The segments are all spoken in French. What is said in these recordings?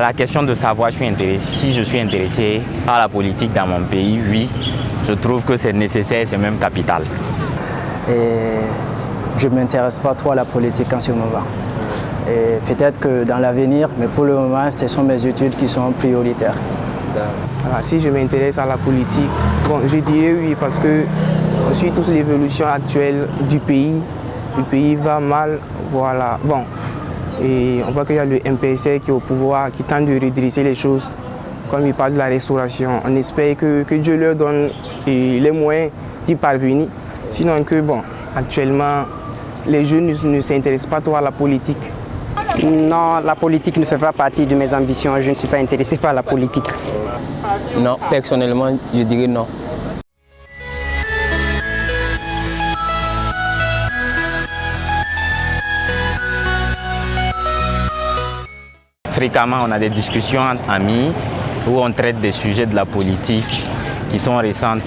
la question de savoir si je suis intéressé par la politique dans mon pays, oui. Je trouve que c'est nécessaire, c'est même capital. Et je ne m'intéresse pas trop à la politique en ce moment. Et peut-être que dans l'avenir, mais pour le moment, ce sont mes études qui sont prioritaires. Voilà, si je m'intéresse à la politique, bon, je dirais oui parce que on suit tous l'évolution actuelle du pays. Le pays va mal, voilà. Bon, et on voit qu'il y a le MPSR qui est au pouvoir, qui tente de redresser les choses. Comme il parle de la restauration, on espère que Dieu leur donne les moyens d'y parvenir. Sinon que, bon, actuellement, les jeunes ne s'intéressent pas trop à la politique. Non, la politique ne fait pas partie de mes ambitions. Je ne suis pas intéressé par la politique. Non, personnellement, je dirais non. Fréquemment, on a des discussions entre amis où on traite des sujets de la politique qui sont récentes.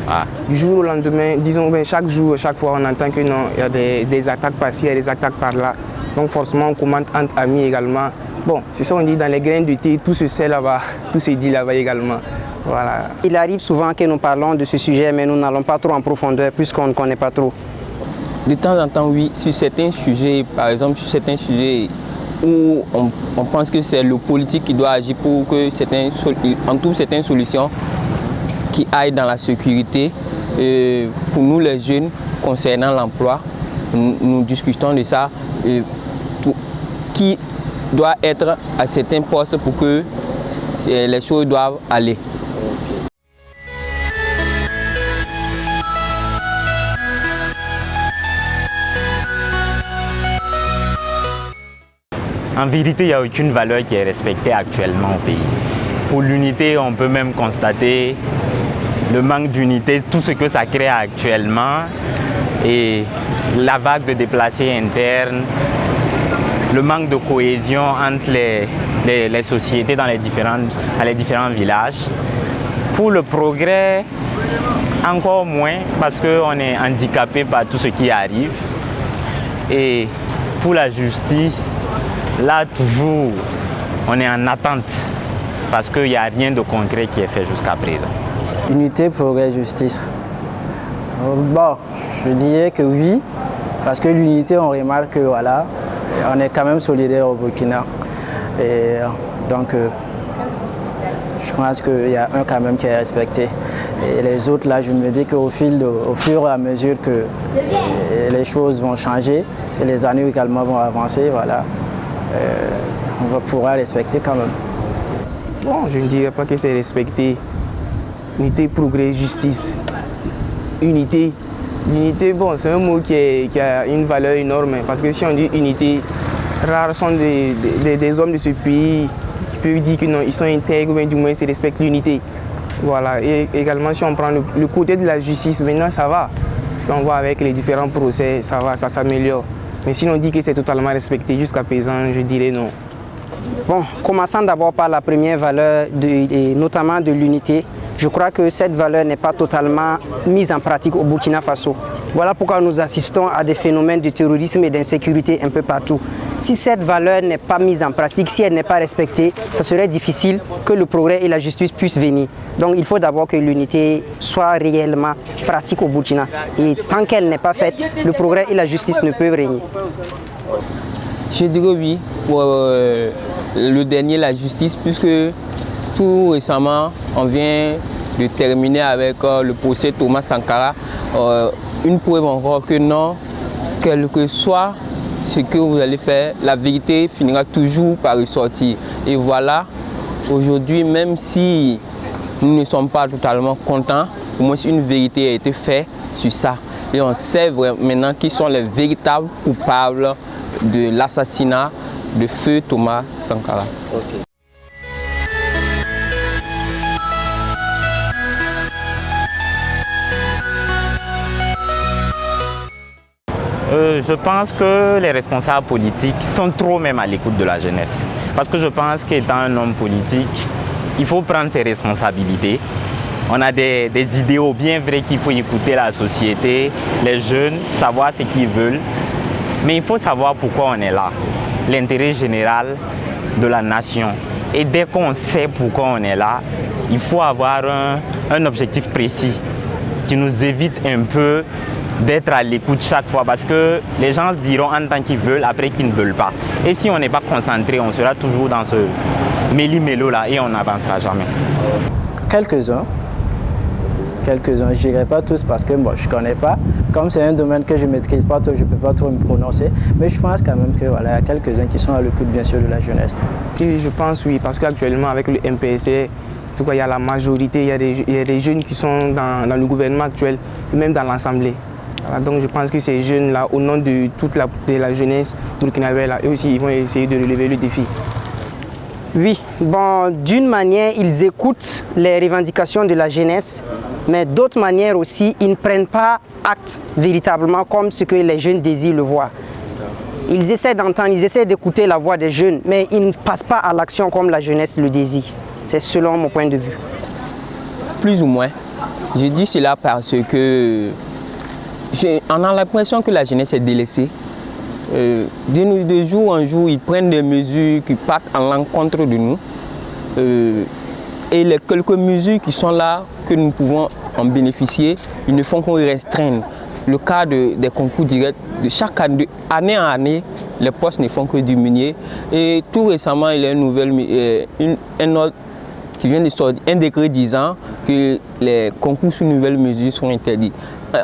Ah. Du jour au lendemain, disons chaque jour, chaque fois, on entend que non, il y a des attaques par-ci, il y a des attaques par-là. Donc forcément, on commente entre amis également. Bon, c'est ça qu'on dit dans les grains de thé, tout se sait là-bas, tout se dit là-bas également. Voilà. Il arrive souvent que nous parlons de ce sujet, mais nous n'allons pas trop en profondeur puisqu'on ne connaît pas trop. De temps en temps, oui, sur certains sujets, par exemple, sur certains sujets où on pense que c'est le politique qui doit agir pour que on trouve certaines solutions qui aillent dans la sécurité. Et pour nous, les jeunes, concernant l'emploi, nous discutons de ça. Qui doit être à certains postes pour que les choses doivent aller. En vérité, il n'y a aucune valeur qui est respectée actuellement au pays. Pour l'unité, on peut même constater le manque d'unité, tout ce que ça crée actuellement et la vague de déplacés internes, le manque de cohésion entre les sociétés dans les différents villages. Pour le progrès, encore moins parce qu'on est handicapé par tout ce qui arrive. Et pour la justice, là toujours, on est en attente parce qu'il n'y a rien de concret qui est fait jusqu'à présent. Unité, progrès, justice. Bon, je dirais que oui, parce que l'unité, on remarque que voilà, on est quand même solidaire au Burkina. Et donc, je pense qu'il y a un quand même qui est respecté. Et les autres, là, je me dis qu'au fur et à mesure que les choses vont changer, que les années également vont avancer, voilà, on va pouvoir respecter quand même. Bon, je ne dirais pas que c'est respecté. Unité, progrès, justice. Unité. L'unité, bon, c'est un mot qui a une valeur énorme. Parce que si on dit unité, rares sont des hommes de ce pays qui peuvent dire que non, ils sont intègres, ou bien du moins ils respectent l'unité. Voilà. Et également, si on prend le côté de la justice, maintenant ça va. Parce qu'on voit avec les différents procès, ça va, ça s'améliore. Mais si on dit que c'est totalement respecté jusqu'à présent, je dirais non. Bon, commençons d'abord par la première valeur, notamment de l'unité. Je crois que cette valeur n'est pas totalement mise en pratique au Burkina Faso. Voilà pourquoi nous assistons à des phénomènes de terrorisme et d'insécurité un peu partout. Si cette valeur n'est pas mise en pratique, si elle n'est pas respectée, ça serait difficile que le progrès et la justice puissent venir. Donc il faut d'abord que l'unité soit réellement pratique au Burkina. Et tant qu'elle n'est pas faite, le progrès et la justice ne peuvent régner. Je dirais oui pour le dernier, la justice, puisque tout récemment, on vient de terminer avec le procès Thomas Sankara. Une preuve encore que non, quel que soit ce que vous allez faire, la vérité finira toujours par ressortir. Et voilà, aujourd'hui, même si nous ne sommes pas totalement contents, au moins une vérité a été faite sur ça. Et on sait maintenant qui sont les véritables coupables de l'assassinat de feu Thomas Sankara. Okay. Je pense que les responsables politiques sont trop même à l'écoute de la jeunesse. Parce que je pense qu'étant un homme politique, il faut prendre ses responsabilités. On a des idéaux bien vrais qu'il faut écouter la société, les jeunes, savoir ce qu'ils veulent. Mais il faut savoir pourquoi on est là. L'intérêt général de la nation. Et dès qu'on sait pourquoi on est là, il faut avoir un objectif précis qui nous évite un peu d'être à l'écoute chaque fois, parce que les gens se diront en tant qu'ils veulent, après qu'ils ne veulent pas. Et si on n'est pas concentré, on sera toujours dans ce méli-mélo là et on n'avancera jamais. Quelques-uns, je dirais pas tous parce que je ne connais pas. Comme c'est un domaine que je ne maîtrise pas trop, je ne peux pas trop me prononcer. Mais je pense quand même qu'il y a quelques-uns qui sont à l'écoute bien sûr de la jeunesse. Et je pense oui, parce qu'actuellement avec le MPSC, en tout cas, il y a la majorité, il y a des jeunes qui sont dans le gouvernement actuel, et même dans l'Assemblée. Voilà, donc je pense que ces jeunes-là, au nom de toute la jeunesse burkinabé, eux aussi, ils vont essayer de relever le défi. Oui, bon, d'une manière, ils écoutent les revendications de la jeunesse, mais d'autre manière aussi, ils ne prennent pas acte véritablement comme ce que les jeunes désirent le voir. Ils essaient d'entendre, ils essaient d'écouter la voix des jeunes, mais ils ne passent pas à l'action comme la jeunesse le désire. C'est selon mon point de vue. Plus ou moins. Je dis cela parce que on a l'impression que la jeunesse est délaissée. De jour en jour, ils prennent des mesures qui partent à l'encontre de nous. Et les quelques mesures qui sont là, que nous pouvons en bénéficier, ils ne font que restreindre. Le cas des concours directs, de chaque année en année, les postes ne font que diminuer. Et tout récemment, il y a une nouvelle, un autre qui vient de sortir, un décret disant que les concours sous nouvelles mesures sont interdits.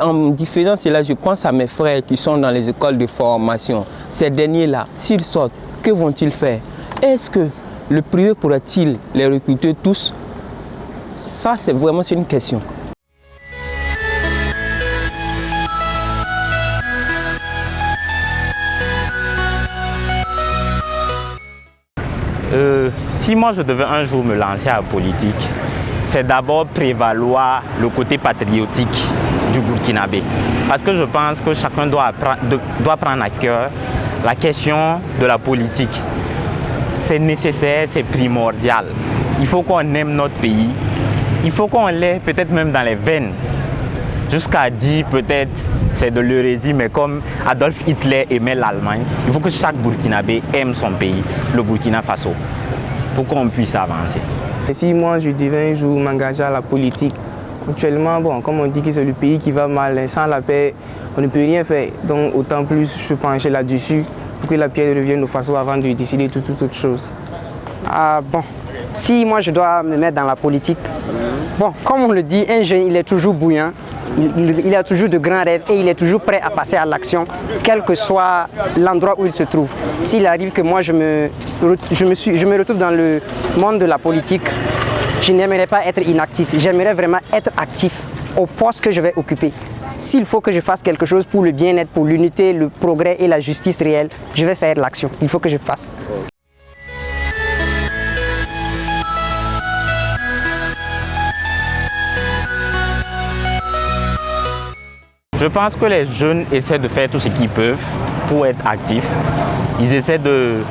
En diffusant cela, je pense à mes frères qui sont dans les écoles de formation. Ces derniers-là, s'ils sortent, que vont-ils faire? Est-ce que le privé pourra-t-il les recruter tous? Ça, c'est vraiment une question. Si moi je devais un jour me lancer à la politique, c'est d'abord prévaloir le côté patriotique du Burkinabé. Parce que je pense que chacun doit prendre à cœur la question de la politique. C'est nécessaire, c'est primordial. Il faut qu'on aime notre pays. Il faut qu'on l'ait peut-être même dans les veines. Jusqu'à dire peut-être c'est de l'hérésie, mais comme Adolf Hitler aimait l'Allemagne, il faut que chaque Burkinabé aime son pays, le Burkina Faso, pour qu'on puisse avancer. Et si moi je devais un jour m'engager à la politique, actuellement, bon, comme on dit que c'est le pays qui va mal, sans la paix, on ne peut rien faire. Donc autant plus se pencher là-dessus pour que la pierre revienne au Faso avant de décider toute autre chose. Bon, si moi je dois me mettre dans la politique, bon, comme on le dit, un jeune il est toujours bouillant, il a toujours de grands rêves et il est toujours prêt à passer à l'action, quel que soit l'endroit où il se trouve. S'il arrive que moi je me retrouve dans le monde de la politique, je n'aimerais pas être inactif, j'aimerais vraiment être actif au poste que je vais occuper. S'il faut que je fasse quelque chose pour le bien-être, pour l'unité, le progrès et la justice réelle, je vais faire l'action, il faut que je fasse. Je pense que les jeunes essaient de faire tout ce qu'ils peuvent pour être actifs. Ils essaient de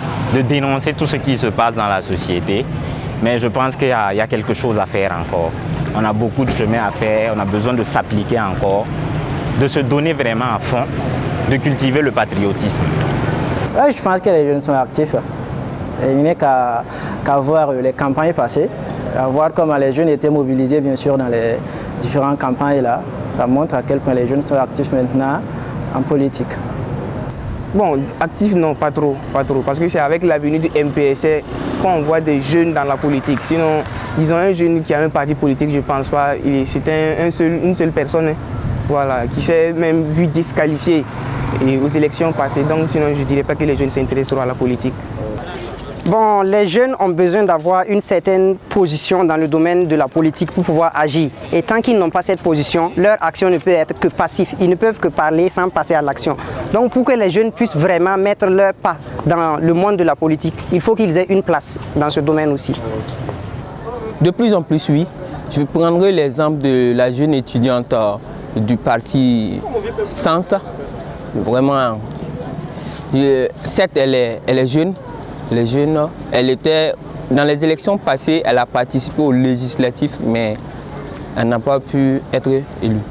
dénoncer tout ce qui se passe dans la société. Mais je pense qu'il y a quelque chose à faire encore. On a beaucoup de chemin à faire, on a besoin de s'appliquer encore, de se donner vraiment à fond, de cultiver le patriotisme. Ouais, je pense que les jeunes sont actifs. Et il n'est qu'à voir les campagnes passées, à voir comment les jeunes étaient mobilisés bien sûr dans les différentes campagnes là. Ça montre à quel point les jeunes sont actifs maintenant en politique. Bon, actifs non, pas trop, parce que c'est avec la venue du MPSC qu'on voit des jeunes dans la politique. Sinon, disons un jeune qui a un parti politique, je ne pense pas, c'est une seule personne, voilà, qui s'est même vu disqualifié aux élections passées. Donc sinon, je ne dirais pas que les jeunes s'intéressent à la politique. Bon, les jeunes ont besoin d'avoir une certaine position dans le domaine de la politique pour pouvoir agir. Et tant qu'ils n'ont pas cette position, leur action ne peut être que passif. Ils ne peuvent que parler sans passer à l'action. Donc pour que les jeunes puissent vraiment mettre leur pas dans le monde de la politique, il faut qu'ils aient une place dans ce domaine aussi. De plus en plus, oui. Je prendrai l'exemple de la jeune étudiante du parti Sens. Vraiment, certes, elle est jeune. Les jeunes, elle était dans les élections passées, elle a participé aux législatives, mais elle n'a pas pu être élue.